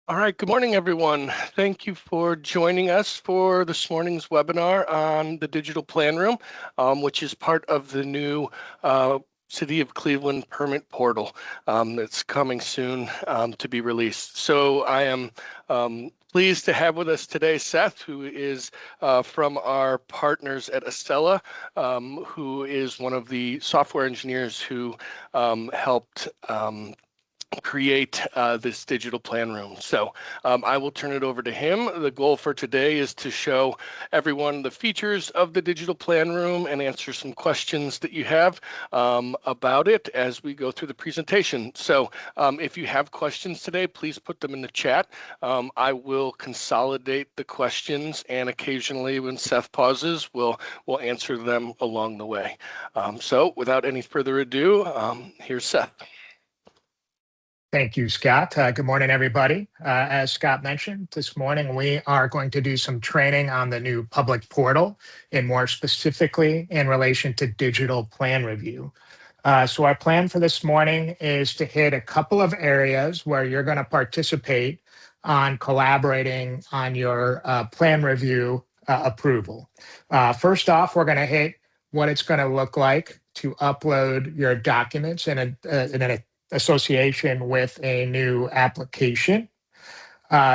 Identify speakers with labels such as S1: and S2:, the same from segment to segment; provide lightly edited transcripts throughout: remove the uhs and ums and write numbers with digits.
S1: All right, good morning, everyone. Thank you for joining us for this morning's webinar on the Digital Plan Room, which is part of the new City of Cleveland permit portal that's coming soon to be released. So I am pleased to have with us today Seth, who is from our partners at Acela, who is one of the software engineers who helped create this digital plan room. So I will turn it over to him. The goal for today is to show everyone the features of the digital plan room and answer some questions that you have about it as we go through the presentation. So if you have questions today, please put them in the chat. I will consolidate the questions, and occasionally when Seth pauses, we'll answer them along the way. So without any further ado, here's Seth.
S2: Thank you, Scott. Good morning, everybody. As Scott mentioned, this morning we are going to do some training on the new public portal, and more specifically in relation to digital plan review. So our plan for this morning is to hit a couple of areas where you're going to participate on collaborating on your plan review approval. First off, we're going to hit what it's going to look like to upload your documents in a association with a new application.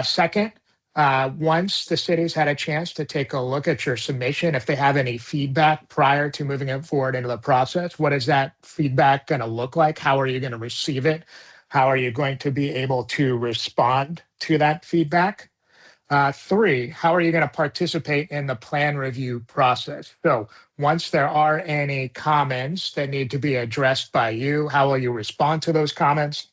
S2: Second, once the city's had a chance to take a look at your submission, if they have any feedback prior to moving it forward into the process, what is that feedback going to look like? How are you going to receive it? How are you going to be able to respond to that feedback? Three, how are you going to participate in the plan review process? So once there are any comments that need to be addressed by you, how will you respond to those comments?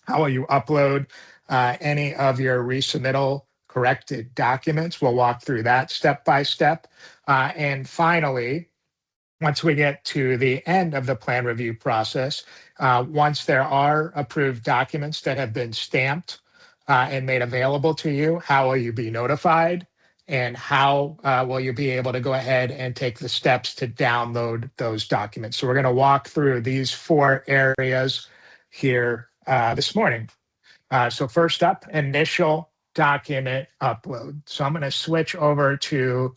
S2: How will you upload any of your resubmittal corrected documents? We'll walk through that step by step. And finally, once we get to the end of the plan review process, once there are approved documents that have been stamped and made available to you, how will you be notified? And how will you be able to go ahead and take the steps to download those documents? So we're going to walk through these four areas here this morning. So first up, initial document upload. So I'm going to switch over to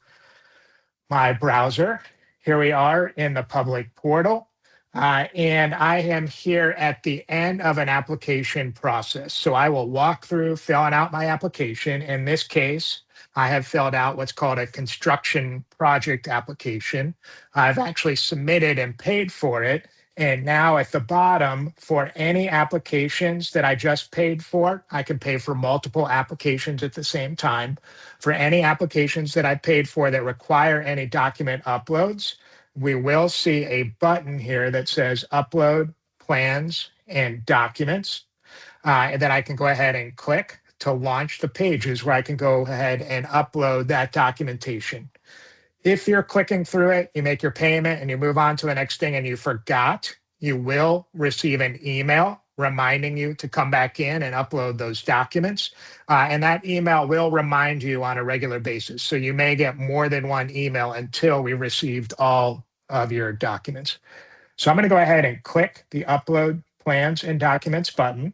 S2: my browser. Here we are in the public portal. And I am here at the end of an application process. So I will walk through filling out my application. In this case, I have filled out what's called a construction project application. I've actually submitted and paid for it. And now at the bottom, for any applications that I just paid for, I can pay for multiple applications at the same time. For any applications that I paid for that require any document uploads, we will see a button here that says upload plans and documents. And then I can go ahead and click to launch the pages where I can go ahead and upload that documentation. If you're clicking through it, you make your payment and you move on to the next thing and you forgot, you will receive an email reminding you to come back in and upload those documents. And that email will remind you on a regular basis. So you may get more than one email until we received all of your documents. So I'm going to go ahead and click the upload plans and documents button.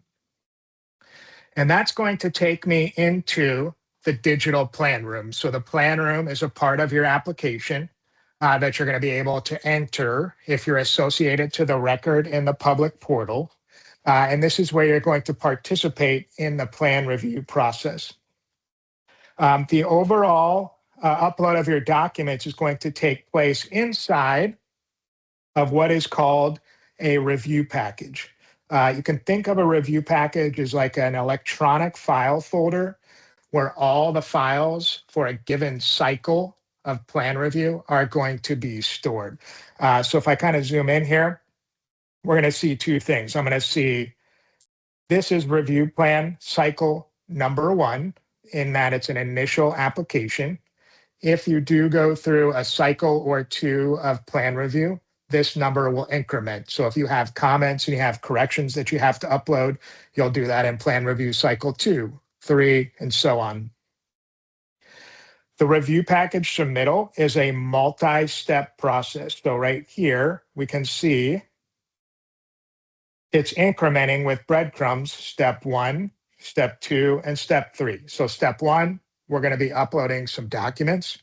S2: And that's going to take me into the digital plan room. So the plan room is a part of your application that you're going to be able to enter if you're associated to the record in the public portal. And this is where you're going to participate in the plan review process. The overall upload of your documents is going to take place inside of what is called a review package. You can think of a review package as like an electronic file folder where all the files for a given cycle of plan review are going to be stored. So if I kind of zoom in here, we're going to see two things. I'm going to see this is review plan cycle number 1, in that it's an initial application. If you do go through a cycle or 2 of plan review, this number will increment. So if you have comments and you have corrections that you have to upload, you'll do that in plan review cycle 2, 3, and so on. The review package submittal is a multi-step process. So right here, we can see it's incrementing with breadcrumbs, step 1, step 2, and step 3. So step 1, we're going to be uploading some documents.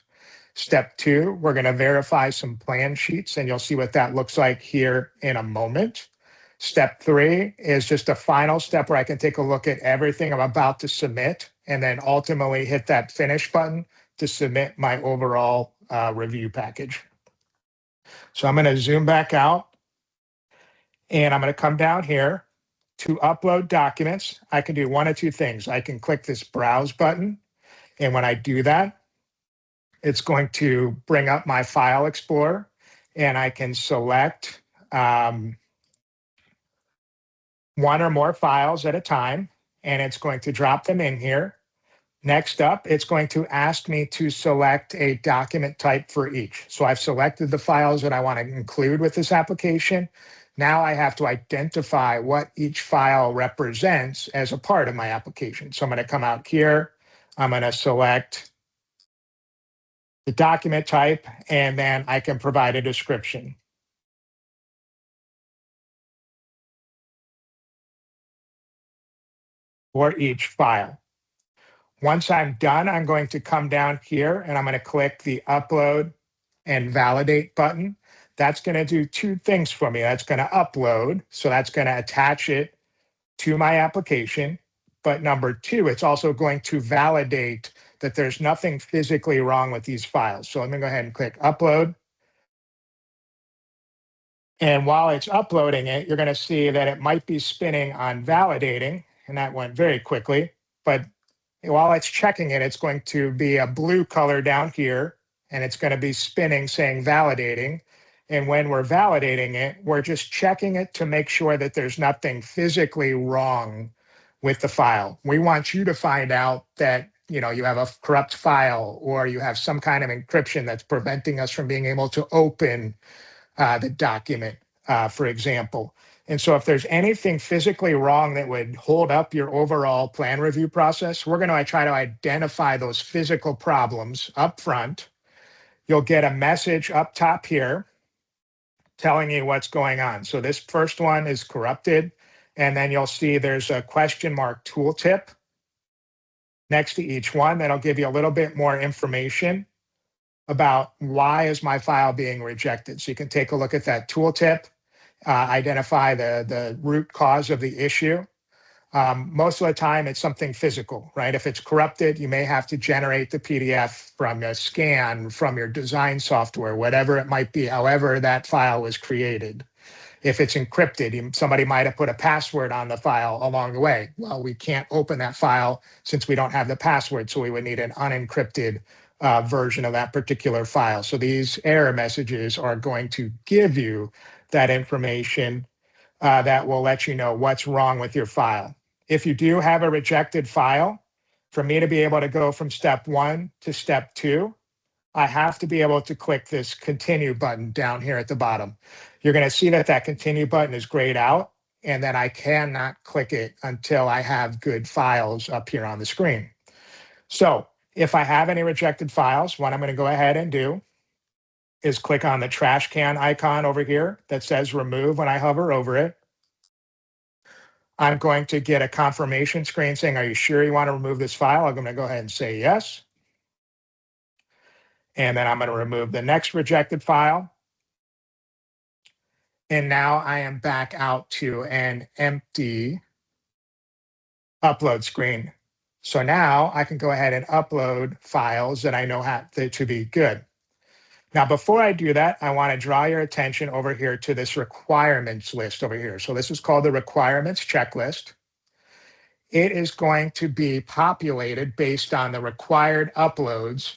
S2: Step 2, we're going to verify some plan sheets, and you'll see what that looks like here in a moment. Step 3 is just a final step where I can take a look at everything I'm about to submit and then ultimately hit that finish button to submit my overall review package. So I'm going to zoom back out and I'm going to come down here to upload documents. I can do one of two things. I can click this browse button, and when I do that, it's going to bring up my file explorer, and I can select one or more files at a time, and it's going to drop them in here. Next up, it's going to ask me to select a document type for each. So I've selected the files that I want to include with this application. Now I have to identify what each file represents as a part of my application. So I'm going to come out here, I'm going to select the document type, and then I can provide a description. For each file. Once I'm done, I'm going to come down here and I'm going to click the upload and validate button. That's going to do two things for me. That's going to upload, so that's going to attach it to my application. But number two, it's also going to validate that there's nothing physically wrong with these files. So let me go ahead and click upload. And while it's uploading it, you're going to see that it might be spinning on validating, and that went very quickly. But while it's checking it, it's going to be a blue color down here, and it's going to be spinning saying validating. And when we're validating it, we're just checking it to make sure that there's nothing physically wrong with the file. We want you to find out that you have a corrupt file or you have some kind of encryption that's preventing us from being able to open the document, for example. And so if there's anything physically wrong that would hold up your overall plan review process, we're going to try to identify those physical problems up front. You'll get a message up top here telling you what's going on. So this first one is corrupted, and then you'll see there's a question mark tooltip next to each one that'll give you a little bit more information about why is my file being rejected. So you can take a look at that tooltip. Identify the root cause of the issue. Most of the time, it's something physical, right? If it's corrupted, you may have to generate the PDF from a scan, from your design software, whatever it might be, however that file was created. If it's encrypted, somebody might have put a password on the file along the way. Well, we can't open that file since we don't have the password, so we would need an unencrypted version of that particular file. So these error messages are going to give you that information that will let you know what's wrong with your file. If you do have a rejected file, for me to be able to go from step 1 to step 2, I have to be able to click this continue button down here at the bottom. You're going to see that continue button is grayed out, and then I cannot click it until I have good files up here on the screen. So if I have any rejected files, what I'm going to go ahead and do is click on the trash can icon over here that says remove when I hover over it. I'm going to get a confirmation screen saying, are you sure you want to remove this file? I'm going to go ahead and say yes. And then I'm going to remove the next rejected file. And now I am back out to an empty upload screen. So now I can go ahead and upload files that I know have to be good. Now, before I do that, I want to draw your attention over here to this requirements list over here. So this is called the requirements checklist. It is going to be populated based on the required uploads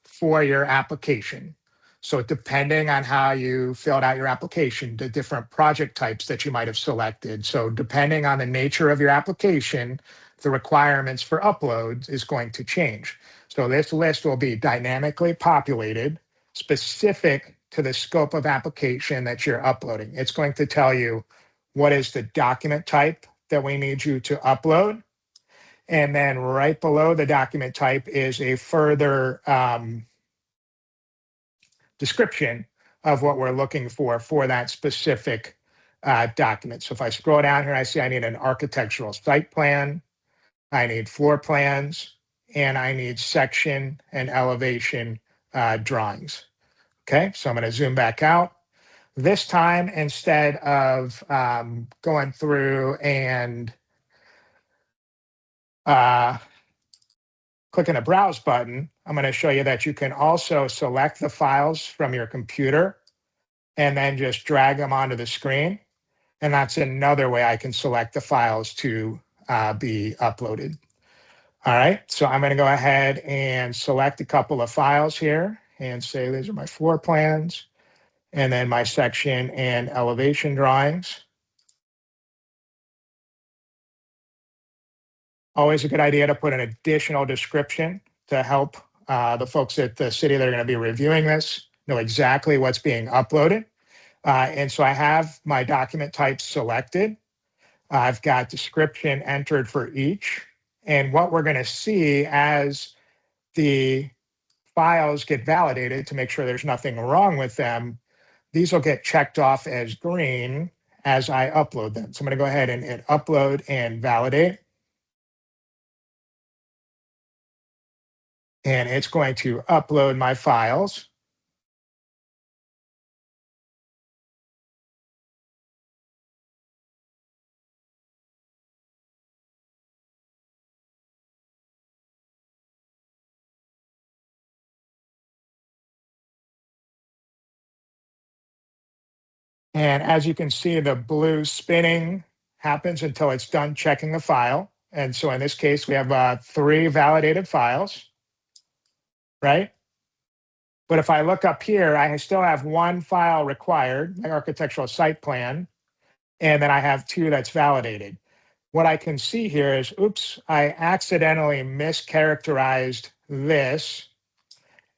S2: for your application. So depending on how you filled out your application, the different project types that you might have selected. So depending on the nature of your application, the requirements for uploads is going to change. So this list will be dynamically populated, specific to the scope of application that you're uploading. It's going to tell you what is the document type that we need you to upload. And then right below the document type is a further description of what we're looking for that specific document. So if I scroll down here, I see I need an architectural site plan. I need floor plans, and I need section and elevation drawings. Okay, so I'm going to zoom back out. This time, instead of going through and clicking the browse button, I'm going to show you that you can also select the files from your computer and then just drag them onto the screen. And that's another way I can select the files to be uploaded. All right, so I'm going to go ahead and select a couple of files here and say these are my floor plans and then my section and elevation drawings. Always a good idea to put an additional description to help the folks at the city that are going to be reviewing this know exactly what's being uploaded. And so I have my document types selected. I've got description entered for each. And what we're going to see as the files get validated to make sure there's nothing wrong with them, these will get checked off as green as I upload them. So I'm going to go ahead and hit upload and validate. And it's going to upload my files. And as you can see, the blue spinning happens until it's done checking the file. And so in this case, we have 3 validated files, right? But if I look up here, I still have 1 file required, my architectural site plan, and then I have 2 that's validated. What I can see here is, oops, I accidentally mischaracterized this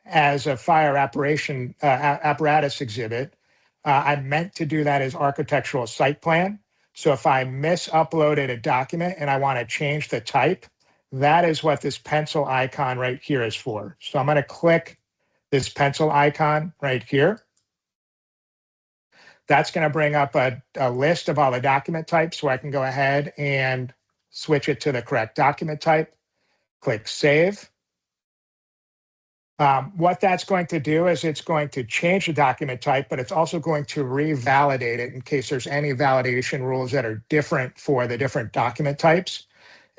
S2: as a fire apparatus exhibit. I meant to do that as architectural site plan. So if I misuploaded a document and I want to change the type, that is what this pencil icon right here is for. So I'm going to click this pencil icon right here. That's going to bring up a list of all the document types, so I can go ahead and switch it to the correct document type. Click Save. What that's going to do is it's going to change the document type, but it's also going to revalidate it in case there's any validation rules that are different for the different document types.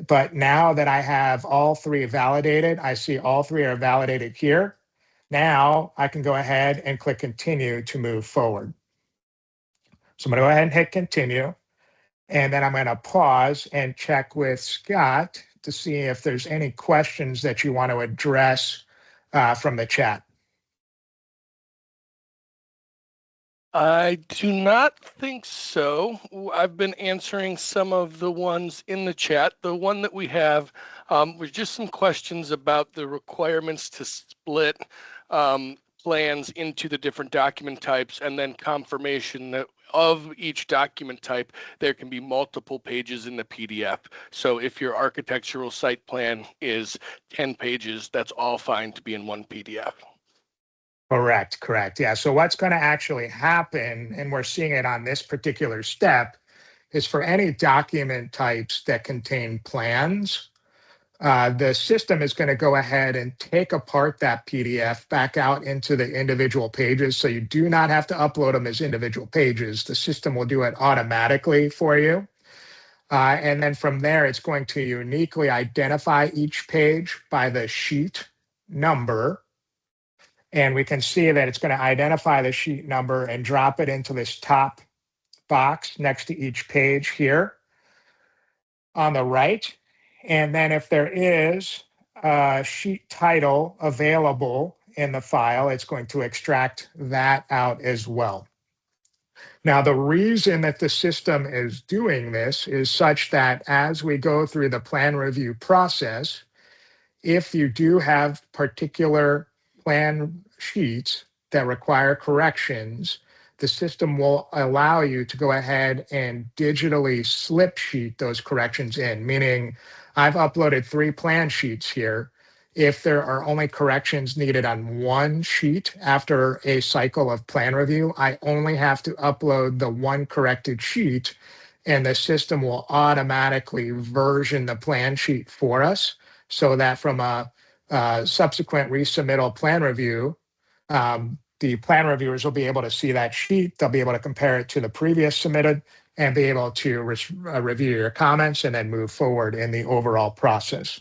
S2: But now that I have all 3 validated, I see all 3 are validated here. Now I can go ahead and click Continue to move forward. So I'm going to go ahead and hit Continue. And then I'm going to pause and check with Scott to see if there's any questions that you want to address from the chat.
S1: I do not think so. I've been answering some of the ones in the chat. The one that we have was just some questions about the requirements to split plans into the different document types, and then confirmation that of each document type, there can be multiple pages in the PDF. So if your architectural site plan is 10 pages, that's all fine to be in one PDF.
S2: Correct. Yeah. So what's going to actually happen, and we're seeing it on this particular step, is for any document types that contain plans, the system is going to go ahead and take apart that PDF back out into the individual pages. So you do not have to upload them as individual pages. The system will do it automatically for you. And then from there, it's going to uniquely identify each page by the sheet number. And we can see that it's going to identify the sheet number and drop it into this top box next to each page here on the right. And then if there is a sheet title available in the file, it's going to extract that out as well. Now, the reason that the system is doing this is such that as we go through the plan review process, if you do have particular plan sheets that require corrections, the system will allow you to go ahead and digitally slip sheet those corrections in, meaning I've uploaded 3 plan sheets here. If there are only corrections needed on one sheet after a cycle of plan review, I only have to upload the one corrected sheet, and the system will automatically version the plan sheet for us so that from a subsequent resubmittal plan review, the plan reviewers will be able to see that sheet. They'll be able to compare it to the previous submitted and be able to review your comments and then move forward in the overall process.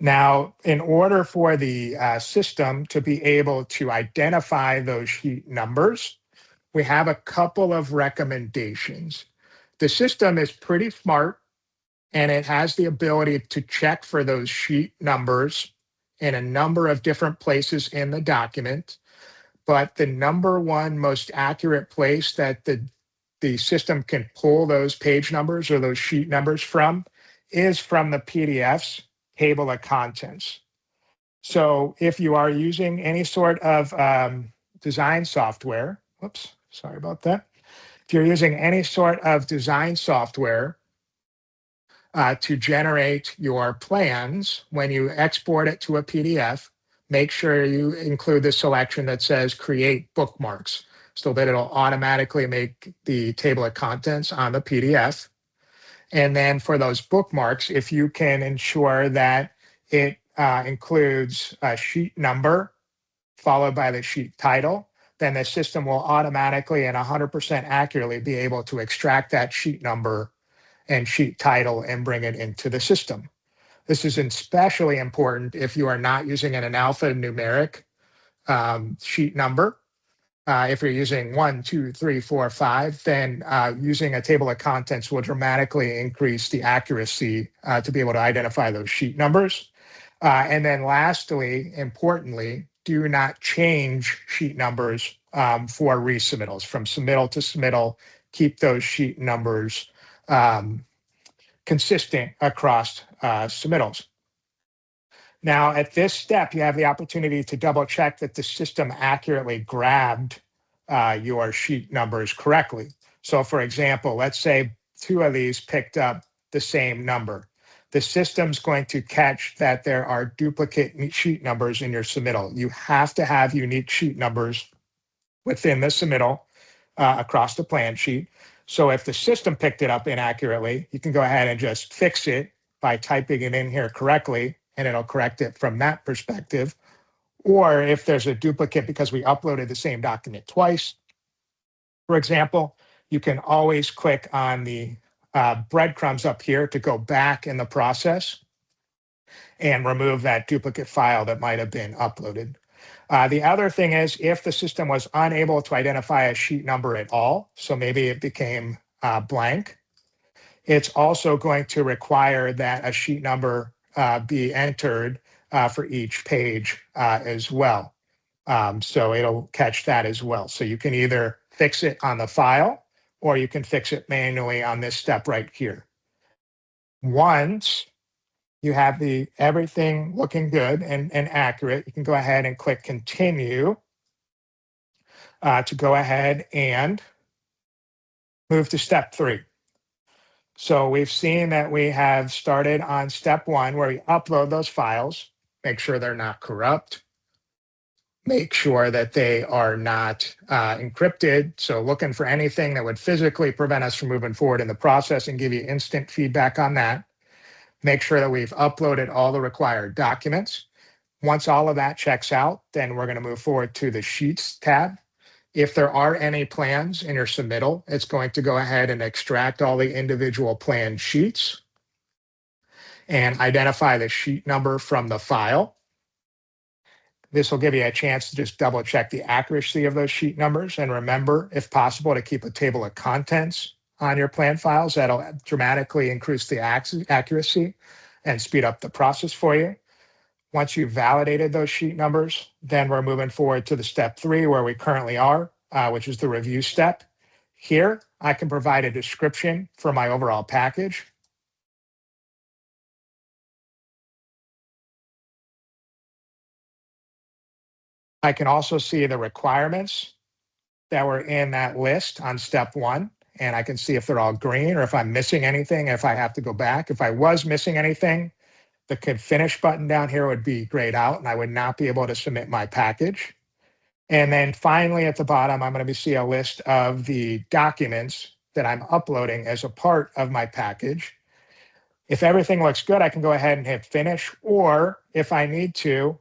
S2: Now, in order for the system to be able to identify those sheet numbers, we have a couple of recommendations. The system is pretty smart, and it has the ability to check for those sheet numbers in a number of different places in the document. But the number one most accurate place that the system can pull those page numbers or those sheet numbers from is from the PDF's table of contents. So if you are using any sort of design software, whoops, sorry about that. If you're using any sort of design software to generate your plans, when you export it to a PDF, make sure you include the selection that says create bookmarks so that it'll automatically make the table of contents on the PDF. And then for those bookmarks, if you can ensure that it includes a sheet number followed by the sheet title, then the system will automatically and 100% accurately be able to extract that sheet number and sheet title and bring it into the system. This is especially important if you are not using an alphanumeric sheet number. If you're using 1, 2, 3, 4, 5, then using a table of contents will dramatically increase the accuracy to be able to identify those sheet numbers. And then lastly, importantly, do not change sheet numbers for resubmittals. From submittal to submittal, keep those sheet numbers consistent across submittals. Now, at this step, you have the opportunity to double check that the system accurately grabbed your sheet numbers correctly. So for example, let's say 2 of these picked up the same number. The system's going to catch that there are duplicate sheet numbers in your submittal. You have to have unique sheet numbers within the submittal across the plan sheet. So if the system picked it up inaccurately, you can go ahead and just fix it by typing it in here correctly, and it'll correct it from that perspective. Or if there's a duplicate because we uploaded the same document twice, for example, you can always click on the breadcrumbs up here to go back in the process and remove that duplicate file that might have been uploaded. The other thing is if the system was unable to identify a sheet number at all, so maybe it became blank, it's also going to require that a sheet number be entered for each page as well. So it'll catch that as well. So you can either fix it on the file or you can fix it manually on this step right here. Once you have everything looking good and accurate, you can go ahead and click continue to go ahead and move to step 3. So we've seen that we have started on step 1 where we upload those files, make sure they're not corrupt, make sure that they are not encrypted. So looking for anything that would physically prevent us from moving forward in the process and give you instant feedback on that. Make sure that we've uploaded all the required documents. Once all of that checks out, then we're going to move forward to the Sheets tab. If there are any plans in your submittal, it's going to go ahead and extract all the individual plan sheets and identify the sheet number from the file. This will give you a chance to just double check the accuracy of those sheet numbers. And remember, if possible, to keep a table of contents on your plan files. That'll dramatically increase the accuracy and speed up the process for you. Once you've validated those sheet numbers, then we're moving forward to the step 3 where we currently are, which is the review step. Here, I can provide a description for my overall package. I can also see the requirements that were in that list on step 1, and I can see if they're all green or if I'm missing anything, if I have to go back. If I was missing anything, the Could Finish button down here would be grayed out, and I would not be able to submit my package. And then finally, at the bottom, I'm going to see a list of the documents that I'm uploading as a part of my package. If everything looks good, I can go ahead and hit finish, or if I need to,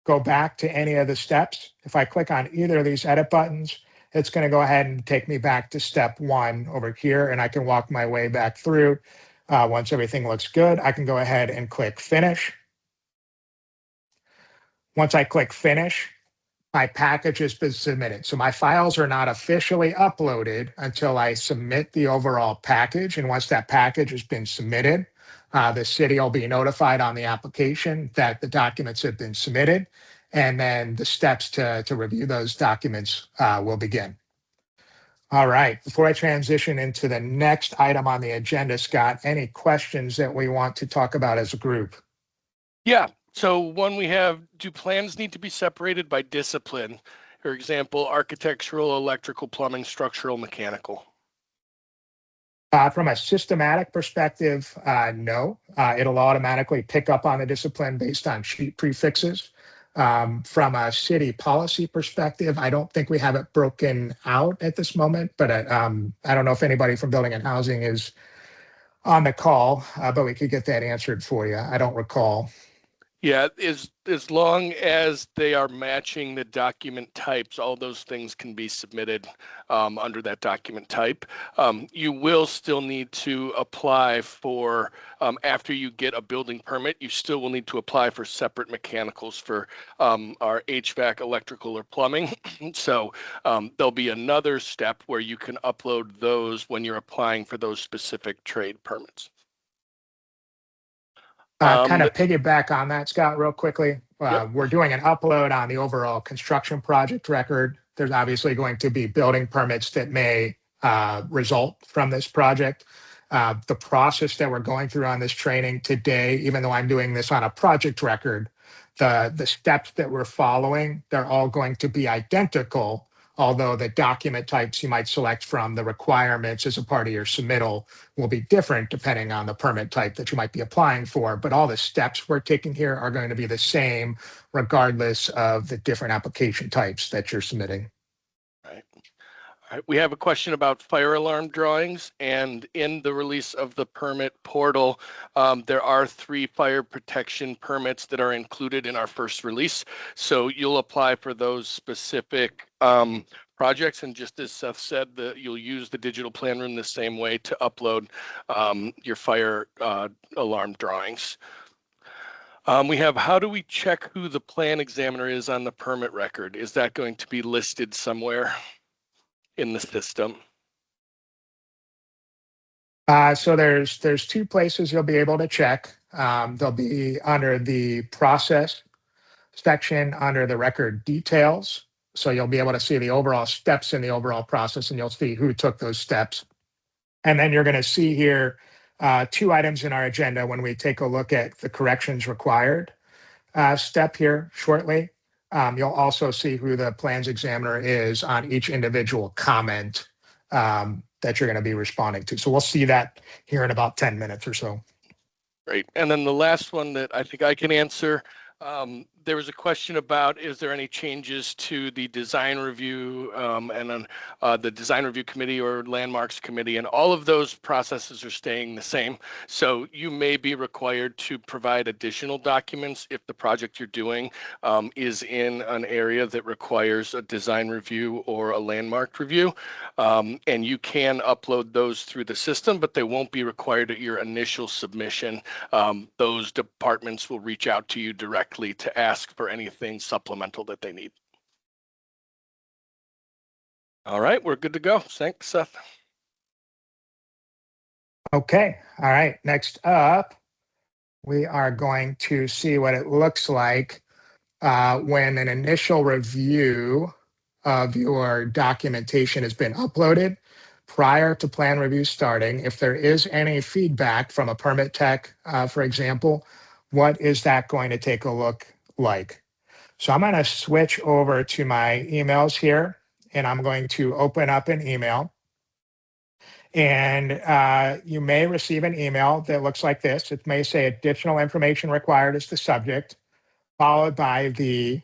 S2: go back to any of the steps. If I click on either of these edit buttons, it's going to go ahead and take me back to step 1 over here, and I can walk my way back through. Once everything looks good, I can go ahead and click finish. Once I click finish, my package has been submitted. So my files are not officially uploaded until I submit the overall package. And once that package has been submitted, the city will be notified on the application that the documents have been submitted. And then the steps to review those documents will begin. All right, before I transition into the next item on the agenda, Scott, any questions that we want to talk about as a group?
S1: Yeah. So one we have, do plans need to be separated by discipline? For example, architectural, electrical, plumbing, structural, mechanical.
S2: From a systematic perspective, no. It'll automatically pick up on the discipline based on sheet prefixes. From a city policy perspective, I don't think we have it broken out at this moment, but I don't know if anybody from Building and Housing is on the call, but we could get that answered for you. I don't recall.
S1: Yeah, as long as they are matching the document types, all those things can be submitted under that document type. You will still need to apply for, after you get a building permit, you still will need to apply for separate mechanicals for our HVAC, electrical, or plumbing. So there'll be another step where you can upload those when you're applying for those specific trade permits.
S2: Kind of piggyback on that, Scott, real quickly.
S1: Yep.
S2: We're doing an upload on the overall construction project record. There's obviously going to be building permits that may result from this project. The process that we're going through on this training today, even though I'm doing this on a project record, the steps that we're following, they're all going to be identical, although the document types you might select from the requirements as a part of your submittal will be different depending on the permit type that you might be applying for. But all the steps we're taking here are going to be the same regardless of the different application types that you're submitting.
S1: All right. We have a question about fire alarm drawings, and in the release of the permit portal, there are 3 fire protection permits that are included in our first release. So you'll apply for those specific projects, and just as Seth said, you'll use the digital plan room the same way to upload your fire alarm drawings. We have, how do we check who the plan examiner is on the permit record? Is that going to be listed somewhere in the system?
S2: So there's 2 places you'll be able to check. They'll be under the process section under the record details. So you'll be able to see the overall steps in the overall process, and you'll see who took those steps. And then you're going to see here 2 items in our agenda when we take a look at the corrections required step here shortly. You'll also see who the plans examiner is on each individual comment that you're going to be responding to. So we'll see that here in about 10 minutes or so.
S1: Great. And then the last one that I think I can answer, there was a question about, is there any changes to the design review and then the design review committee or landmarks committee, and all of those processes are staying the same. So you may be required to provide additional documents if the project you're doing is in an area that requires a design review or a landmark review. And you can upload those through the system, but they won't be required at your initial submission. Those departments will reach out to you directly to ask for anything supplemental that they need. All right, we're good to go. Thanks, Seth.
S2: Okay, all right. Next up, we are going to see what it looks like when an initial review of your documentation has been uploaded prior to plan review starting. If there is any feedback from a permit tech, for example, what is that going to take a look like? So I'm going to switch over to my emails here, and I'm going to open up an email. And you may receive an email that looks like this. It may say additional information required as the subject, followed by the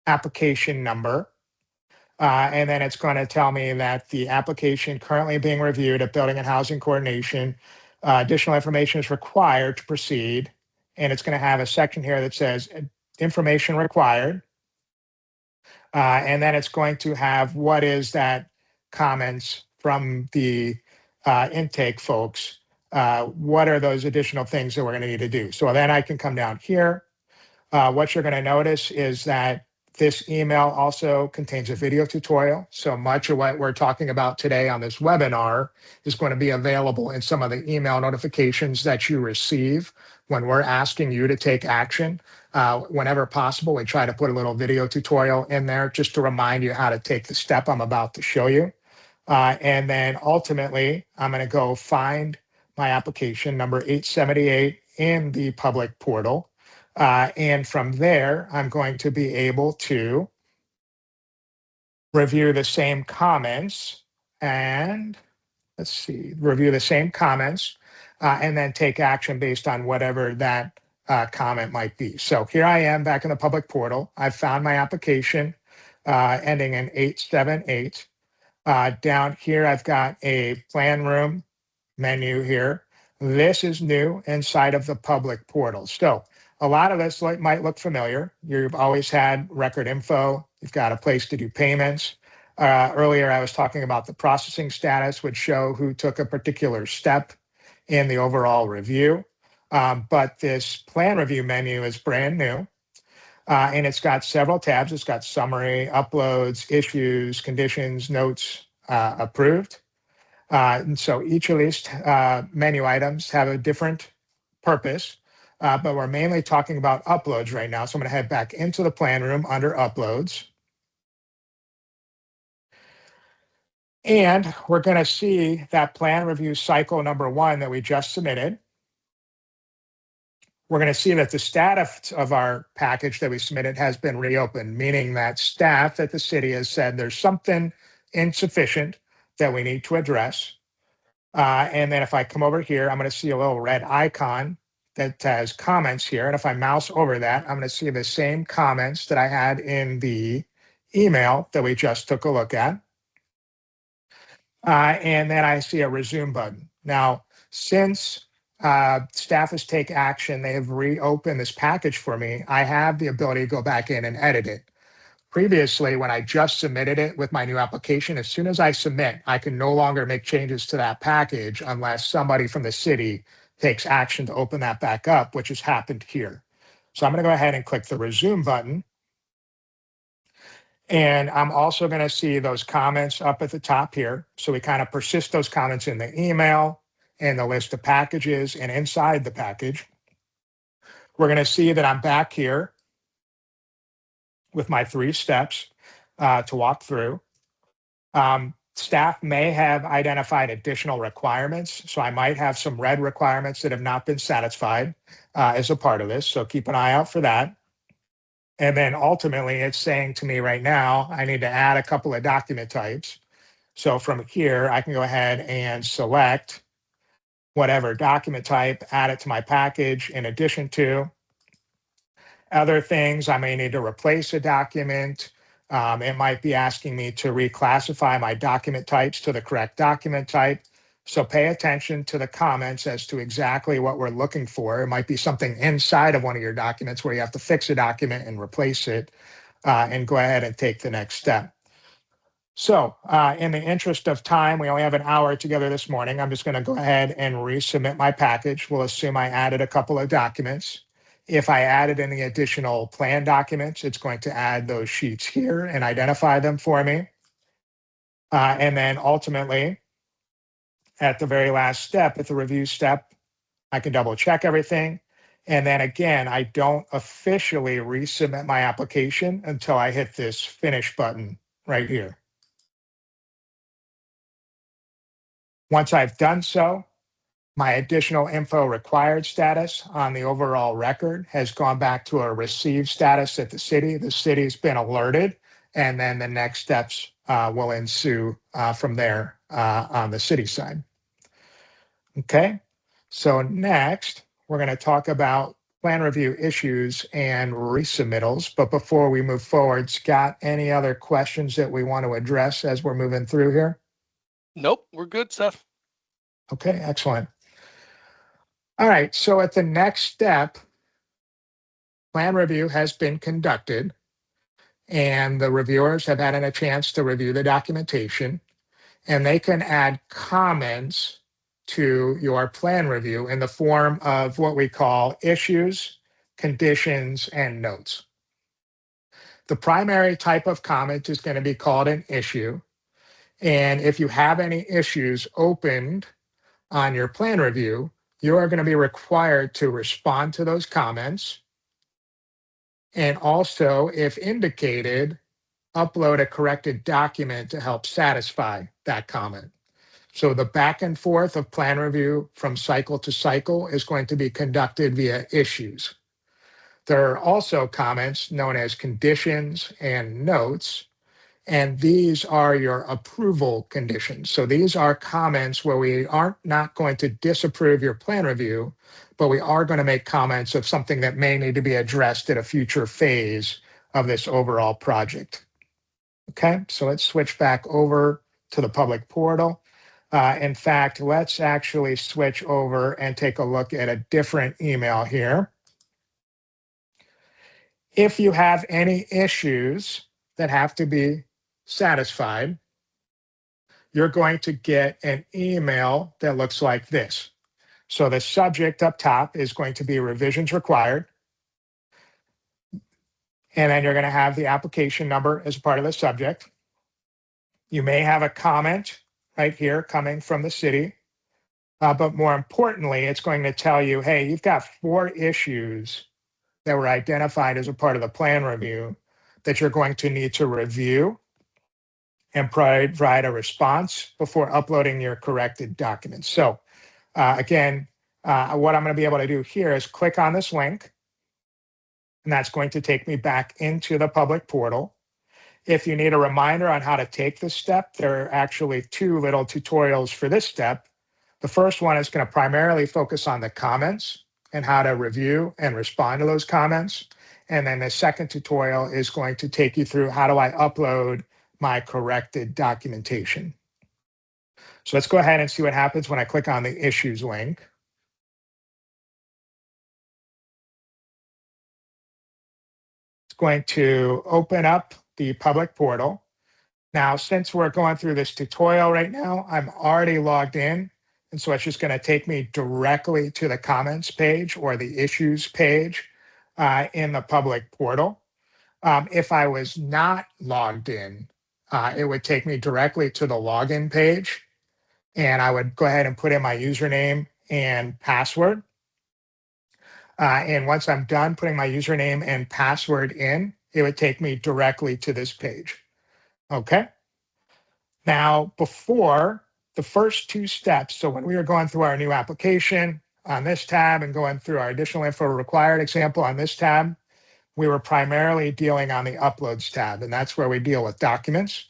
S2: application number. And then it's going to tell me that the application currently being reviewed at Building and Housing Coordination, additional information is required to proceed. And it's going to have a section here that says information required. And then it's going to have what is that comments from the intake folks. What are those additional things that we're going to need to do? So then I can come down here. What you're going to notice is that this email also contains a video tutorial. So much of what we're talking about today on this webinar is going to be available in some of the email notifications that you receive when we're asking you to take action. Whenever possible, we try to put a little video tutorial in there just to remind you how to take the step I'm about to show you. And then ultimately, I'm going to go find my application number 878 in the public portal. And from there, I'm going to be able to review the same comments and let's see, review the same comments and then take action based on whatever that comment might be. So here I am back in the public portal. I've found my application ending in 878. Down here, I've got a plan room menu here. This is new inside of the public portal. So a lot of this might look familiar. You've always had record info. You've got a place to do payments. Earlier, I was talking about the processing status, which show who took a particular step in the overall review. But this plan review menu is brand new. And it's got several tabs. It's got summary, uploads, issues, conditions, notes, approved. And so each of these menu items have a different purpose, but we're mainly talking about uploads right now. So I'm going to head back into the plan room under uploads. And we're going to see that plan review cycle number 1 that we just submitted. We're going to see that the status of our package that we submitted has been reopened, meaning that staff at the city has said there's something insufficient that we need to address. And then if I come over here, I'm going to see a little red icon that has comments here. And if I mouse over that, I'm going to see the same comments that I had in the email that we just took a look at. And then I see a resume button. Now, since staff has taken action, they have reopened this package for me, I have the ability to go back in and edit it. Previously, when I just submitted it with my new application, as soon as I submit, I can no longer make changes to that package unless somebody from the city takes action to open that back up, which has happened here. So I'm going to go ahead and click the resume button. And I'm also going to see those comments up at the top here. So we kind of persist those comments in the email and the list of packages and inside the package. We're going to see that I'm back here with my 3 steps to walk through. Staff may have identified additional requirements. So I might have some red requirements that have not been satisfied as a part of this. So keep an eye out for that. And then ultimately it's saying to me right now, I need to add a couple of document types. So from here, I can go ahead and select whatever document type, add it to my package in addition to other things. I may need to replace a document. It might be asking me to reclassify my document types to the correct document type. So pay attention to the comments as to exactly what we're looking for. It might be something inside of one of your documents where you have to fix a document and replace it and go ahead and take the next step. So in the interest of time, we only have an hour together this morning. I'm just going to go ahead and resubmit my package. We'll assume I added a couple of documents. If I added any additional plan documents, it's going to add those sheets here and identify them for me. And then ultimately, at the very last step, at the review step, I can double check everything. And then again, I don't officially resubmit my application until I hit this finish button right here. Once I've done so, my additional info required status on the overall record has gone back to a received status at the city. The city's been alerted, and then the next steps will ensue from there on the city side. Okay, so next we're going to talk about plan review issues and resubmittals. But before we move forward, Scott, any other questions that we want to address as we're moving through here?
S1: Nope, we're good, Seth.
S2: Okay, excellent. All right, so at the next step, plan review has been conducted and the reviewers have had a chance to review the documentation, and they can add comments to your plan review in the form of what we call issues, conditions, and notes. The primary type of comment is going to be called an issue. And if you have any issues opened on your plan review, you are going to be required to respond to those comments. And also, if indicated, upload a corrected document to help satisfy that comment. So the back and forth of plan review from cycle to cycle is going to be conducted via issues. There are also comments known as conditions and notes, and these are your approval conditions. So these are comments where we aren't not going to disapprove your plan review, but we are going to make comments of something that may need to be addressed at a future phase of this overall project. Okay, so let's switch back over to the public portal. In fact, let's actually switch over and take a look at a different email here. If you have any issues that have to be satisfied, you're going to get an email that looks like this. So the subject up top is going to be revisions required. And then you're going to have the application number as part of the subject. You may have a comment right here coming from the city. But more importantly, it's going to tell you, hey, you've got 4 issues that were identified as a part of the plan review that you're going to need to review and provide a response before uploading your corrected documents. So again, what I'm going to be able to do here is click on this link, and that's going to take me back into the public portal. If you need a reminder on how to take this step, there are actually 2 little tutorials for this step. The first one is going to primarily focus on the comments and how to review and respond to those comments. And then the second tutorial is going to take you through how do I upload my corrected documentation. So let's go ahead and see what happens when I click on the issues link. It's going to open up the public portal. Now, since we're going through this tutorial right now, I'm already logged in. And so it's just going to take me directly to the comments page or the issues page in the public portal. If I was not logged in, it would take me directly to the login page. And I would go ahead and put in my username and password. And once I'm done putting my username and password in, it would take me directly to this page. Okay. Now, before the first 2 steps, so when we were going through our new application on this tab and going through our additional info required example on this tab, we were primarily dealing on the uploads tab, and that's where we deal with documents.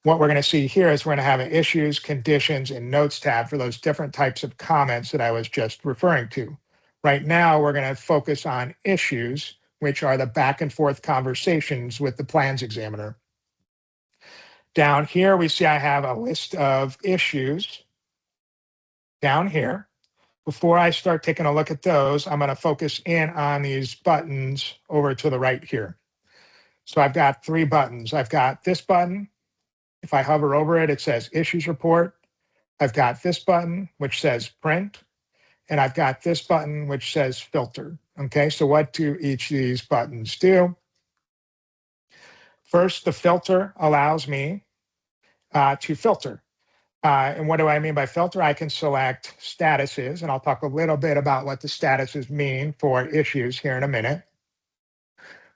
S2: What we're going to see here is we're going to have an issues, conditions, and notes tab for those different types of comments that I was just referring to. Right now, we're going to focus on issues, which are the back and forth conversations with the plans examiner. Down here, we see I have a list of issues down here. Before I start taking a look at those, I'm going to focus in on these buttons over to the right here. So I've got 3 buttons. I've got this button. If I hover over it, it says Issues Report. I've got this button, which says Print. And I've got this button, which says Filter. Okay, so what do each of these buttons do? First, the filter allows me to filter. And what do I mean by filter? I can select statuses, and I'll talk a little bit about what the statuses mean for issues here in a minute.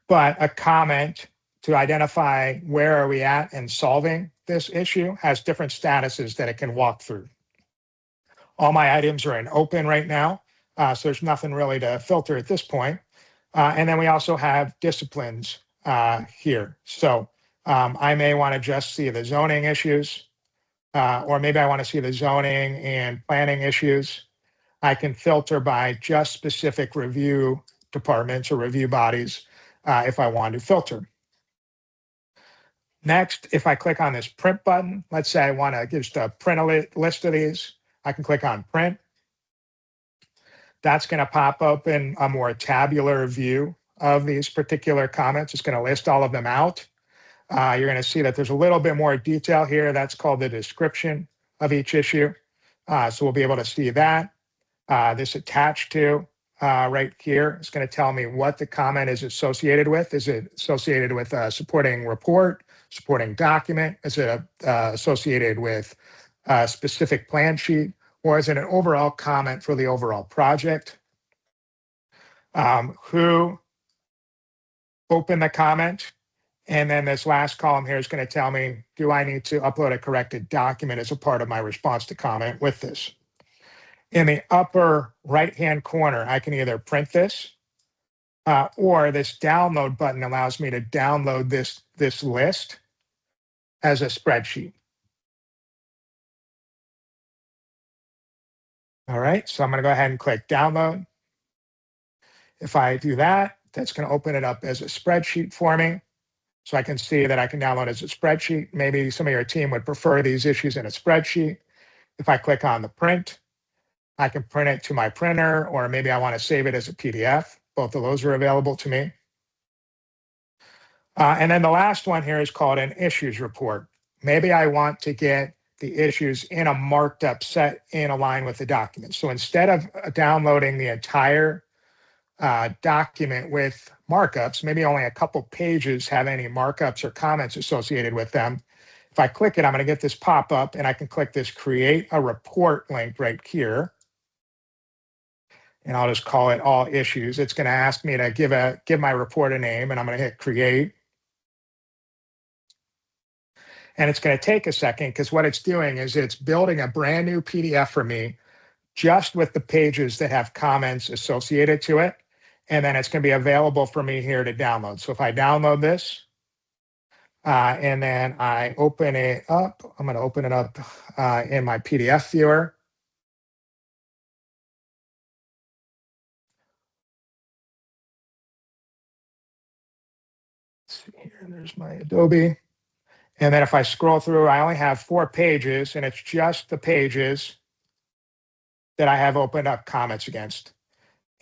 S2: But a comment to identify where are we at in solving this issue has different statuses that it can walk through. All my items are in open right now, so there's nothing really to filter at this point. And then we also have disciplines here. So I may want to just see the zoning issues, or maybe I want to see the zoning and planning issues. I can filter by just specific review departments or review bodies if I want to filter. Next, if I click on this print button, let's say I want to just print a list of these, I can click on print. That's going to pop open a more tabular view of these particular comments. It's going to list all of them out. You're going to see that there's a little bit more detail here. That's called the description of each issue. So we'll be able to see that. This attached to right here is going to tell me what the comment is associated with. Is it associated with a supporting report, supporting document? Is it associated with a specific plan sheet? Or is it an overall comment for the overall project? Who opened the comment? And then this last column here is going to tell me, do I need to upload a corrected document as a part of my response to comment with this? In the upper right-hand corner, I can either print this or this download button allows me to download this list as a spreadsheet. All right, so I'm going to go ahead and click download. If I do that, that's going to open it up as a spreadsheet for me. So I can see that I can download as a spreadsheet. Maybe some of your team would prefer these issues in a spreadsheet. If I click on the print, I can print it to my printer, or maybe I want to save it as a PDF. Both of those are available to me. And then the last one here is called an issues report. Maybe I want to get the issues in a marked up set in line with the document. So instead of downloading the entire document with markups, maybe only a couple pages have any markups or comments associated with them. If I click it, I'm going to get this pop up and I can click this create a report link right here. And I'll just call it all issues. It's going to ask me to give my report a name, and I'm going to hit create. And it's going to take a second because what it's doing is it's building a brand new PDF for me just with the pages that have comments associated to it. And then it's going to be available for me here to download. So if I download this and then I open it up, I'm going to open it up in my PDF viewer. Let's see here, there's my Adobe. And then if I scroll through, I only have 4 pages, and it's just the pages that I have opened up comments against.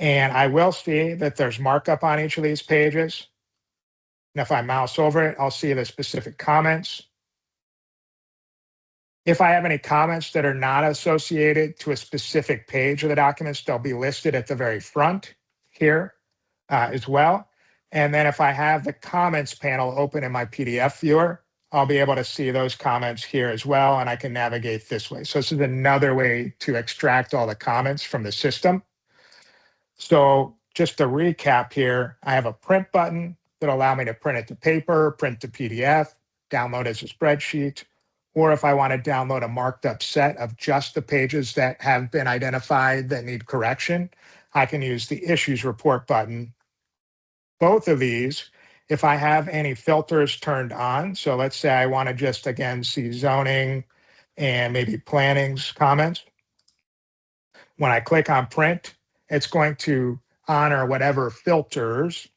S2: And I will see that there's markup on each of these pages. And if I mouse over it, I'll see the specific comments. If I have any comments that are not associated to a specific page of the documents, they'll be listed at the very front here as well. And then if I have the comments panel open in my PDF viewer, I'll be able to see those comments here as well, and I can navigate this way. So this is another way to extract all the comments from the system. So just to recap here, I have a print button that'll allow me to print it to paper, print to PDF, download as a spreadsheet, or if I want to download a marked up set of just the pages that have been identified that need correction, I can use the issues report button. Both of these, if I have any filters turned on, so let's say I want to just, again, see zoning and maybe planning's comments. When I click on print, it's going to honor whatever filters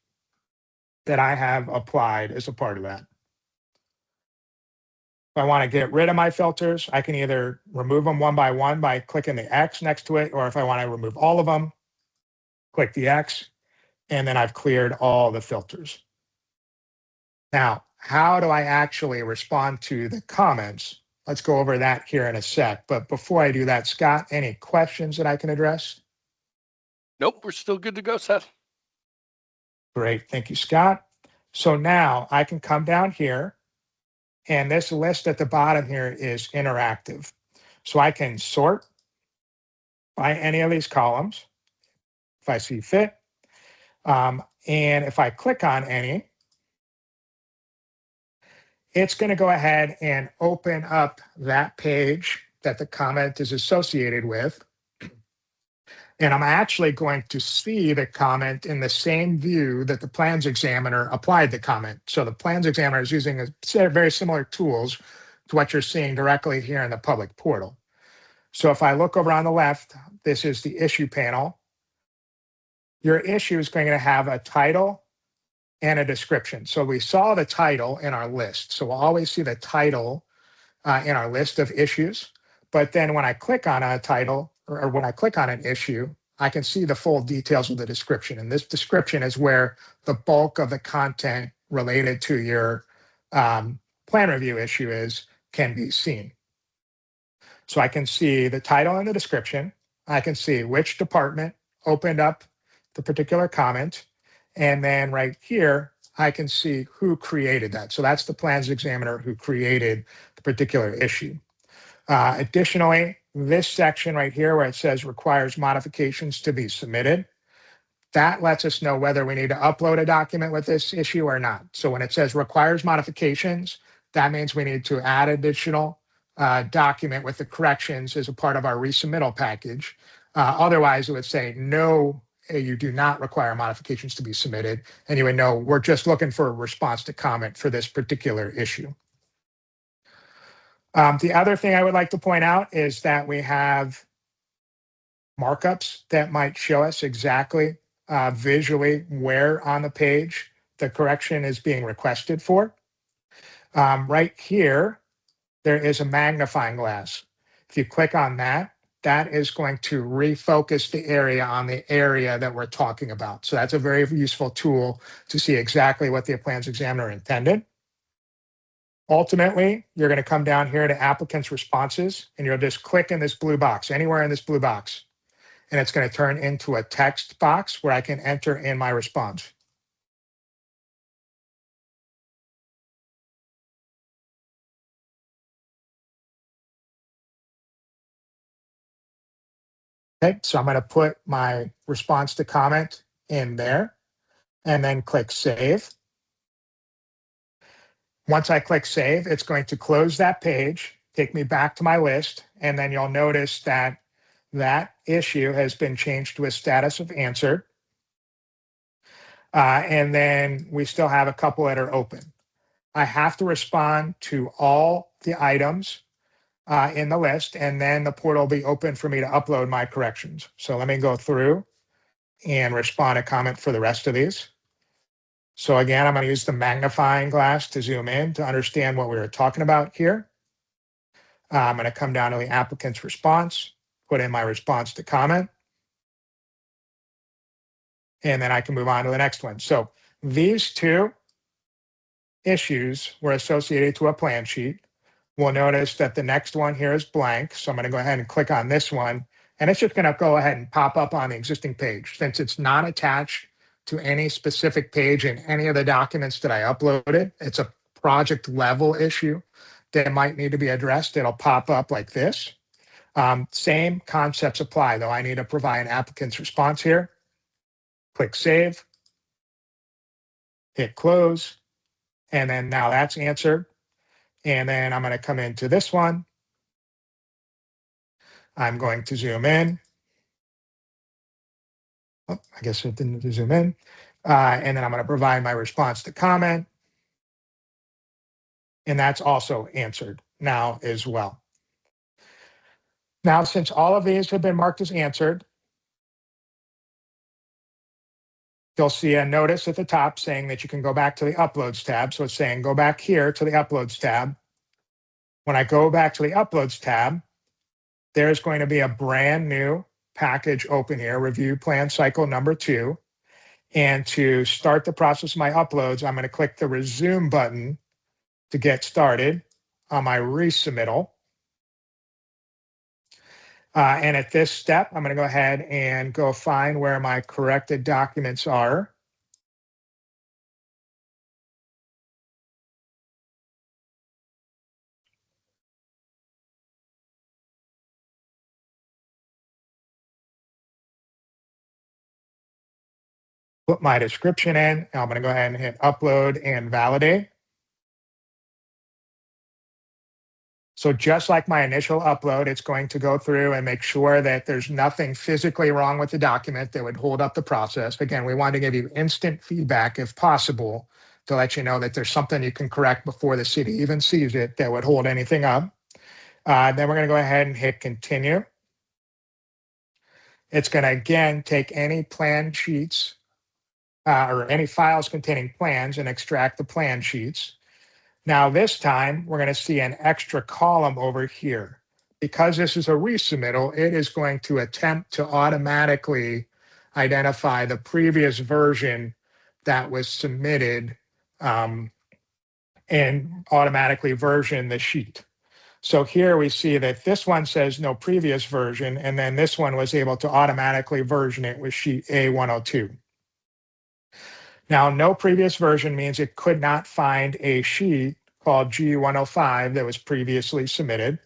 S2: that I have applied as a part of that. If I want to get rid of my filters, I can either remove them one by one by clicking the X next to it, or if I want to remove all of them, click the X, and then I've cleared all the filters. Now, how do I actually respond to the comments? Let's go over that here in a sec. But before I do that, Scott, any questions that I can address?
S1: Nope, we're still good to go, Seth.
S2: Great, thank you, Scott. So now I can come down here, and this list at the bottom here is interactive. So I can sort by any of these columns if I see fit. And if I click on any, it's going to go ahead and open up that page that the comment is associated with. And I'm actually going to see the comment in the same view that the plans examiner applied the comment. So the plans examiner is using a set of very similar tools to what you're seeing directly here in the public portal. So if I look over on the left, this is the issue panel. your issue is going to have a title and a description. So we saw the title in our list. So we'll always see the title in our list of issues. But then when I click on a title or when I click on an issue, I can see the full details of the description. And this description is where the bulk of the content related to your plan review issue can be seen. So I can see the title and the description. I can see which department opened up the particular comment. And then right here, I can see who created that. So that's the plans examiner who created the particular issue. Additionally, this section right here where it says requires modifications to be submitted, that lets us know whether we need to upload a document with this issue or not. So when it says requires modifications, that means we need to add additional document with the corrections as a part of our resubmittal package. Otherwise, it would say no, you do not require modifications to be submitted. And you would know we're just looking for a response to comment for this particular issue. The other thing I would like to point out is that we have markups that might show us exactly visually where on the page the correction is being requested for. Right here, there is a magnifying glass. If you click on that, that is going to refocus the area on the area that we're talking about. So that's a very useful tool to see exactly what the plans examiner intended. Ultimately, you're going to come down here to applicants' responses, and you'll just click in this blue box, anywhere in this blue box. And it's going to turn into a text box where I can enter in my response. Okay, so I'm going to put my response to comment in there and then click save. Once I click save, it's going to close that page, take me back to my list, and then you'll notice that that issue has been changed to a status of answered. And then we still have a couple that are open. I have to respond to all the items in the list, and then the portal will be open for me to upload my corrections. So let me go through and respond a comment for the rest of these. So again, I'm going to use the magnifying glass to zoom in to understand what we were talking about here. I'm going to come down to the applicant's response, put in my response to comment, and then I can move on to the next one. So these two issues were associated to a plan sheet. We'll notice that the next one here is blank. So I'm going to go ahead and click on this one, and it's just going to go ahead and pop up on the existing page. Since it's not attached to any specific page in any of the documents that I uploaded, it's a project level issue that might need to be addressed. It'll pop up like this. Same concepts apply, though. I need to provide an applicant's response here. Click save, hit close, and then now that's answered. And then I'm going to come into this one. I'm going to zoom in. Oh, I guess it didn't zoom in. And then I'm going to provide my response to comment. And that's also answered now as well. Now, since all of these have been marked as answered, you'll see a notice at the top saying that you can go back to the Uploads tab. So it's saying go back here to the Uploads tab. When I go back to the Uploads tab, there's going to be a brand new package open here, Review Plan Cycle number 2. And to start the process of my uploads, I'm going to click the Resume button to get started on my resubmittal. And at this step, I'm going to go ahead and go find where my corrected documents are. Put my description in, and I'm going to go ahead and hit upload and validate. So just like my initial upload, it's going to go through and make sure that there's nothing physically wrong with the document that would hold up the process. Again, we want to give you instant feedback if possible to let you know that there's something you can correct before the city even sees it that would hold anything up. Then we're going to go ahead and hit continue. It's going to again take any plan sheets or any files containing plans and extract the plan sheets. Now this time we're going to see an extra column over here. Because this is a resubmittal, it is going to attempt to automatically identify the previous version that was submitted and automatically version the sheet. So here we see that this one says no previous version, and then this one was able to automatically version it with sheet A102. Now, no previous version means it could not find a sheet called G105 that was previously submitted.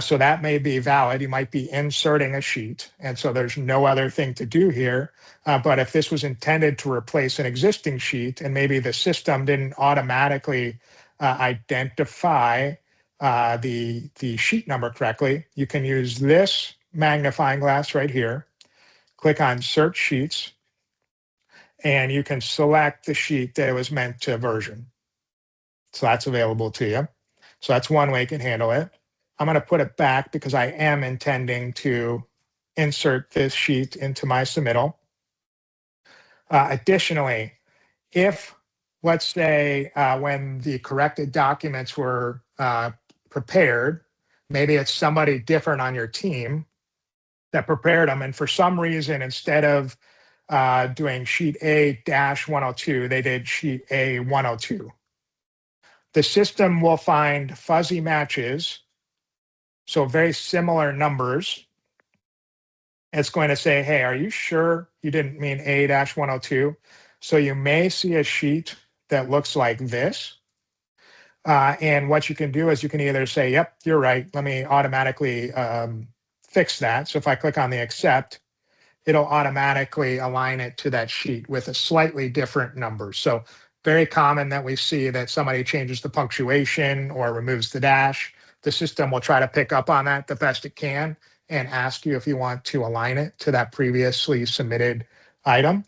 S2: So that may be valid. You might be inserting a sheet, and so there's no other thing to do here. But if this was intended to replace an existing sheet and maybe the system didn't automatically identify the sheet number correctly, you can use this magnifying glass right here, click on Search Sheets, and you can select the sheet that it was meant to version. So that's available to you. So that's one way you can handle it. I'm going to put it back because I am intending to insert this sheet into my submittal. Additionally, if, let's say, when the corrected documents were prepared, maybe it's somebody different on your team that prepared them, and for some reason, instead of doing sheet A-102, they did sheet A102. The system will find fuzzy matches, so very similar numbers. It's going to say, hey, are you sure you didn't mean A-102? So you may see a sheet that looks like this. And what you can do is you can either say, yep, you're right, let me automatically fix that. So if I click on the accept, it'll automatically align it to that sheet with a slightly different number. So very common that we see that somebody changes the punctuation or removes the dash. The system will try to pick up on that the best it can and ask you if you want to align it to that previously submitted item.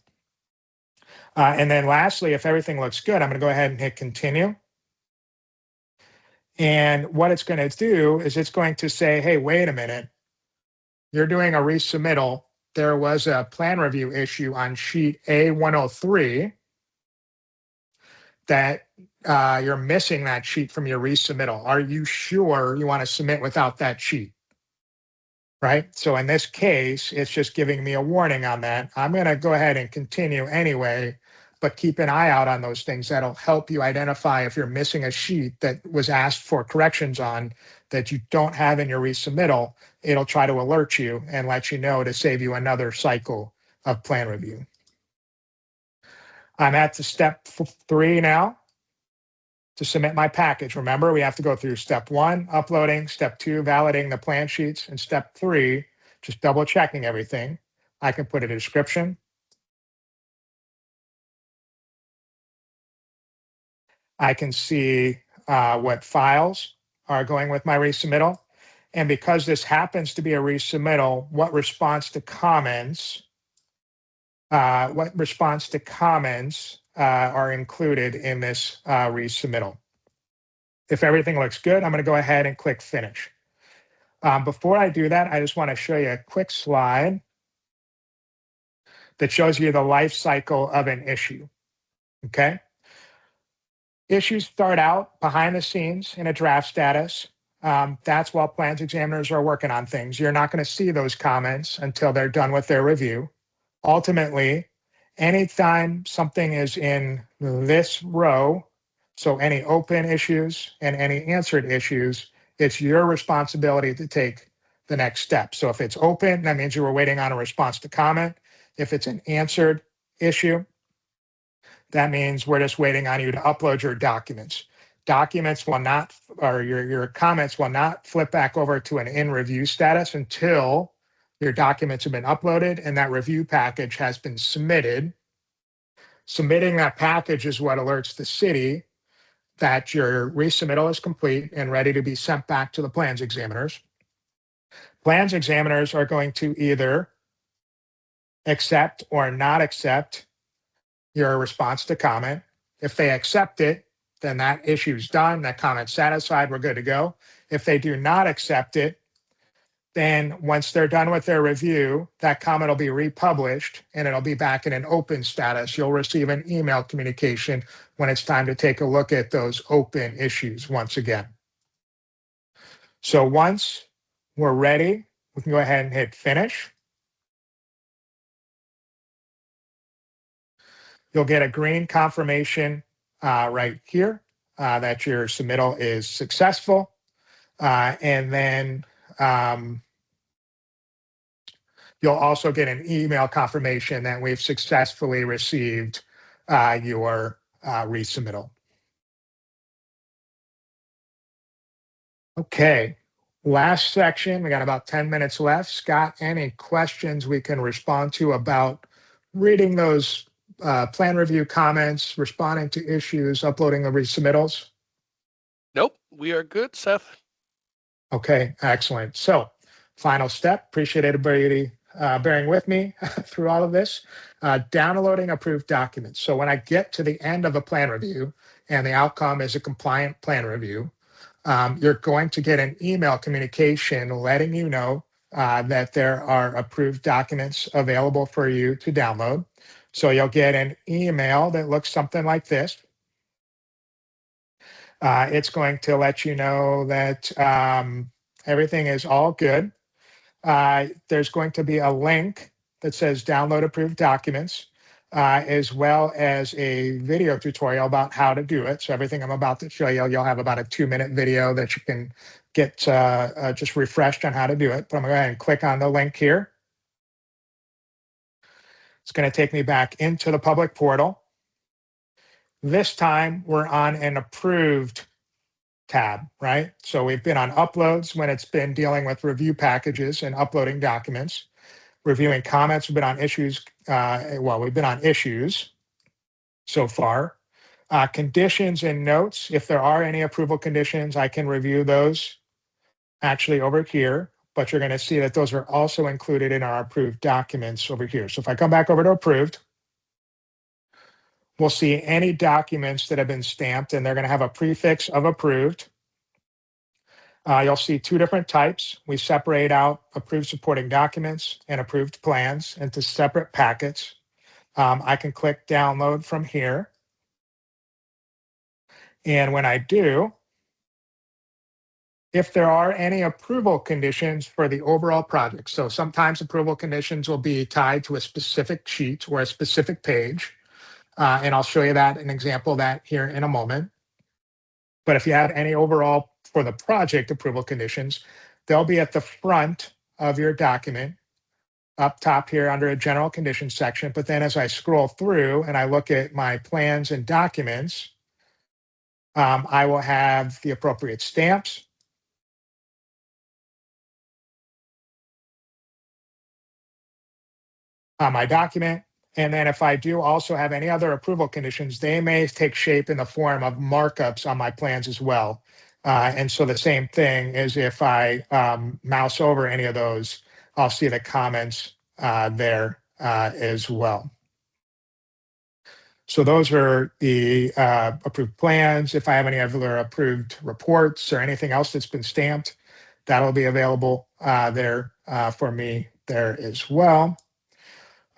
S2: And then lastly, if everything looks good, I'm going to go ahead and hit continue. And what it's going to do is it's going to say, hey, wait a minute, you're doing a resubmittal. There was a plan review issue on sheet A103 that you're missing that sheet from your resubmittal. Are you sure you want to submit without that sheet? Right? So in this case, it's just giving me a warning on that. I'm going to go ahead and continue anyway, but keep an eye out on those things. That'll help you identify if you're missing a sheet that was asked for corrections on that you don't have in your resubmittal. It'll try to alert you and let you know to save you another cycle of plan review. I'm at the step 3 now to submit my package. Remember, we have to go through step 1, uploading, step 2, validating the plan sheets, and step 3, just double checking everything. I can put a description. I can see what files are going with my resubmittal. And because this happens to be a resubmittal, what response to comments are included in this resubmittal. If everything looks good, I'm going to go ahead and click finish. Before I do that, I just want to show you a quick slide that shows you the life cycle of an issue. Okay. Issues start out behind the scenes in a draft status. That's while plans examiners are working on things. You're not going to see those comments until they're done with their review. Ultimately, anytime something is in this row, so any open issues and any answered issues, it's your responsibility to take the next step. So if it's open, that means you were waiting on a response to comment. If it's an answered issue, that means we're just waiting on you to upload your documents. Documents will not, or your comments will not flip back over to an in review status until your documents have been uploaded and that review package has been submitted. Submitting that package is what alerts the city that your resubmittal is complete and ready to be sent back to the plans examiners. Plans examiners are going to either accept or not accept your response to comment. If they accept it, then that issue's done, that comment's satisfied, we're good to go. If they do not accept it, Then once they're done with their review, that comment will be republished and it'll be back in an open status. You'll receive an email communication when it's time to take a look at those open issues once again. So once we're ready, we can go ahead and hit finish. You'll get a green confirmation right here that your submittal is successful. And then you'll also get an email confirmation that we've successfully received your resubmittal. Okay, last section. We got about 10 minutes left. Scott, any questions we can respond to about reading those plan review comments, responding to issues, uploading the resubmittals?
S1: Nope, we are good, Seth.
S2: Okay, excellent. So final step, appreciate everybody bearing with me through all of this, downloading approved documents. So when I get to the end of a plan review and the outcome is a compliant plan review, you're going to get an email communication letting you know that there are approved documents available for you to download. So you'll get an email that looks something like this. It's going to let you know that everything is all good. There's going to be a link that says download approved documents, as well as a video tutorial about how to do it. So everything I'm about to show you, you'll have about a 2-minute video that you can get just refreshed on how to do it. But I'm going to go ahead and click on the link here. It's going to take me back into the public portal. This time we're on an approved tab, right? So we've been on uploads when it's been dealing with review packages and uploading documents. Reviewing comments, we've been on issues. We've been on issues so far. Conditions and notes, if there are any approval conditions, I can review those actually over here, but you're going to see that those are also included in our approved documents over here. So if I come back over to approved, we'll see any documents that have been stamped, and they're going to have a prefix of approved. You'll see 2 different types. We separate out approved supporting documents and approved plans into separate packets. I can click download from here. And when I do, if there are any approval conditions for the overall project, so sometimes approval conditions will be tied to a specific sheet or a specific page. And I'll show you that, an example of that here in a moment. But if you have any overall for the project approval conditions, they'll be at the front of your document up top here under a general conditions section. But then as I scroll through and I look at my plans and documents, I will have the appropriate stamps. On my document. And then if I do also have any other approval conditions, they may take shape in the form of markups on my plans as well. And so the same thing is if I mouse over any of those, I'll see the comments there as well. So those are the approved plans. If I have any other approved reports or anything else that's been stamped, that'll be available there for me there as well.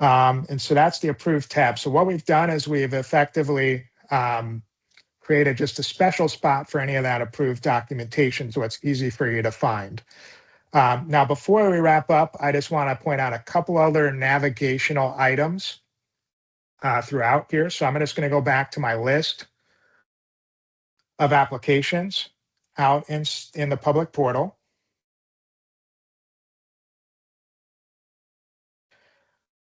S2: And so that's the approved tab. So what we've done is we've effectively created just a special spot for any of that approved documentation so it's easy for you to find. Now, before we wrap up, I just want to point out a couple other navigational items throughout here. So I'm just going to go back to my list of applications out in the public portal.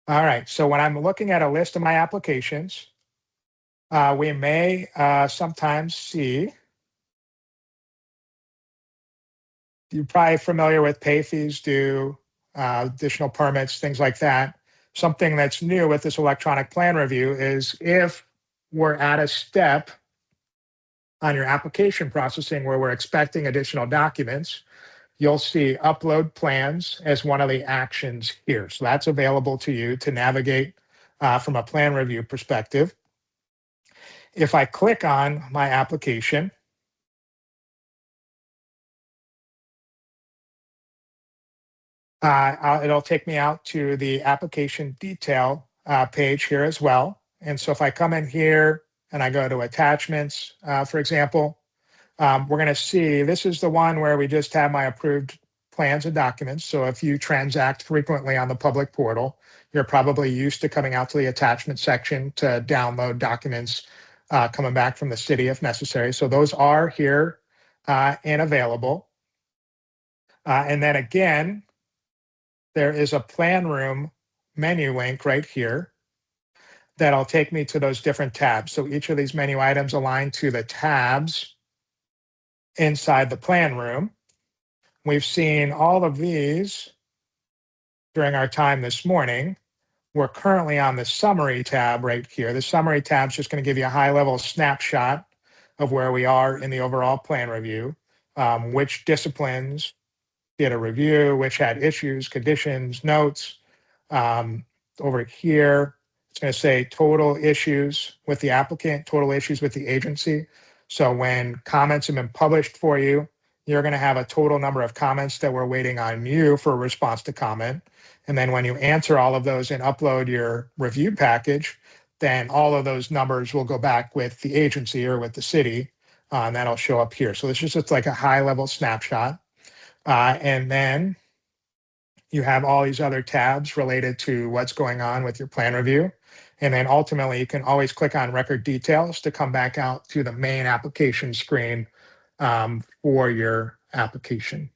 S2: All right, so when I'm looking at a list of my applications, we may sometimes see, you're probably familiar with pay fees due, additional permits, things like that. Something that's new with this electronic plan review is if we're at a step on your application processing where we're expecting additional documents, you'll see upload plans as one of the actions here. So that's available to you to navigate from a plan review perspective. If I click on my application, It'll take me out to the application detail page here as well. And so if I come in here and I go to attachments, for example, we're going to see this is the one where we just have my approved plans and documents. So if you transact frequently on the public portal, you're probably used to coming out to the attachment section to download documents coming back from the city if necessary. So those are here and available. And then again, there is a plan room menu link right here that'll take me to those different tabs. So each of these menu items align to the tabs inside the plan room. We've seen all of these during our time this morning. We're currently on the summary tab right here. The summary tab is just going to give you a high-level snapshot of where we are in the overall plan review, which disciplines did a review, which had issues, conditions, notes. Over here, it's going to say total issues with the applicant, total issues with the agency. So when comments have been published for you, you're going to have a total number of comments that we're waiting on you for a response to comment. And then when you answer all of those and upload your review package, then all of those numbers will go back with the agency or with the city, and that'll show up here. So it's just like a high-level snapshot. And then you have all these other tabs related to what's going on with your plan review. And then ultimately, you can always click on record details to come back out to the main application screen for your application.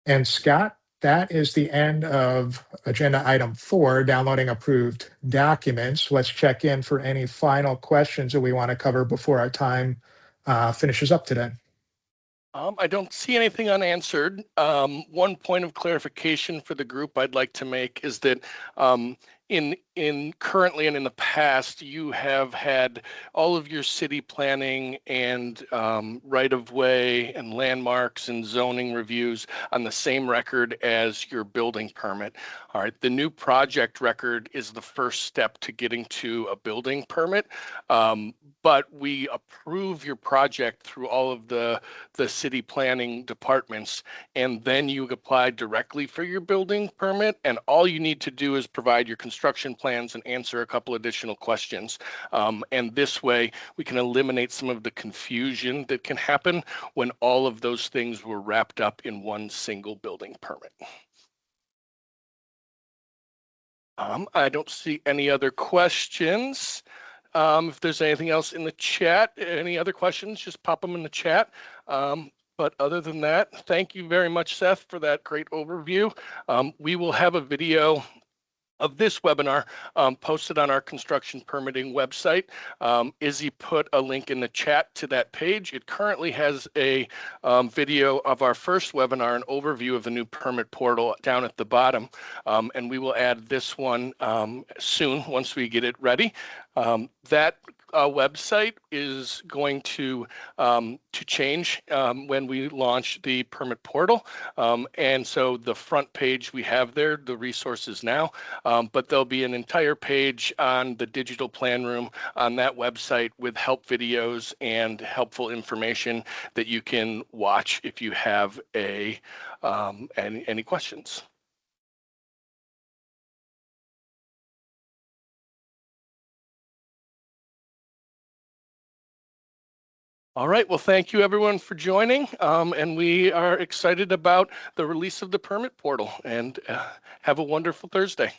S2: And Scott, that is the end of agenda item 4, downloading approved documents. Let's check in for any final questions that we want to cover before our time finishes up today.
S1: I don't see anything unanswered. One point of clarification for the group I'd like to make is that in currently and in the past, you have had all of your city planning and right-of-way and landmarks and zoning reviews on the same record as your building permit. All right, the new project record is the first step to getting to a building permit, but we approve your project through all of the city planning departments, and then you apply directly for your building permit, and all you need to do is provide your construction plans and answer a couple additional questions. And this way we can eliminate some of the confusion that can happen when all of those things were wrapped up in one single building permit. I don't see any other questions. If there's anything else in the chat, any other questions, just pop them in the chat. But other than that, thank you very much, Seth, for that great overview. We will have a video of this webinar posted on our construction permitting website. Izzy put a link in the chat to that page. It currently has a video of our first webinar, an overview of the new permit portal down at the bottom. And we will add this one soon once we get it ready. That website is going to change when we launch the permit portal. And so the front page we have there, the resources now, but there'll be an entire page on the digital plan room on that website with help videos and helpful information that you can watch if you have any questions. All right, well, thank you everyone for joining, and we are excited about the release of the permit portal, and have a wonderful Thursday.